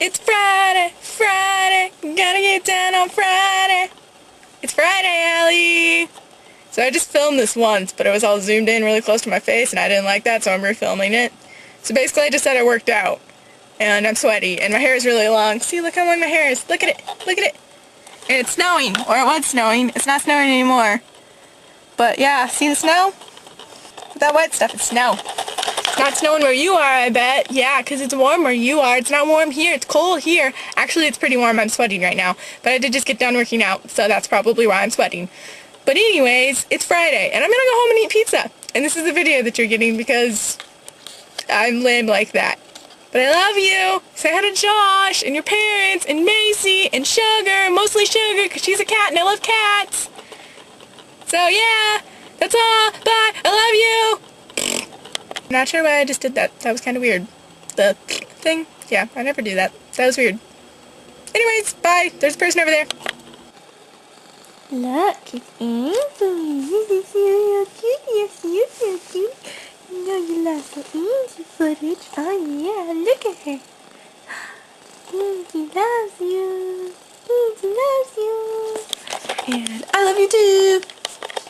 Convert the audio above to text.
It's Friday, Friday, gotta get down on Friday. It's Friday, Allie. So I just filmed this once, but it was all zoomed in really close to my face, and I didn't like that, so I'm refilming it. So basically I just said I worked out, and I'm sweaty, and my hair is really long. See, look how long my hair is. Look at it, look at it. And it's snowing, or it was snowing. It's not snowing anymore. But yeah, see the snow? That wet stuff, it's snow. It's not snowing where you are, I bet. Yeah, because it's warm where you are. It's not warm here. It's cold here. Actually, it's pretty warm. I'm sweating right now. But I did just get done working out, so that's probably why I'm sweating. But anyways, it's Friday, and I'm going to go home and eat pizza. And this is the video that you're getting because I'm lame like that. But I love you. Say hi to Josh and your parents and Macy and Sugar. Mostly Sugar because she's a cat and I love cats. So yeah, that's all. Bye. I love you. I'm not sure why I just did that. That was kind of weird. The thing? Yeah, I never do that. That was weird. Anyways, bye. There's a person over there. Look, it's Ainsley. You're cute. Yes, you're so cute. You know you love the Ainsley footage. Oh yeah, look at her. Ainsley loves you. Ainsley loves you. And I love you too.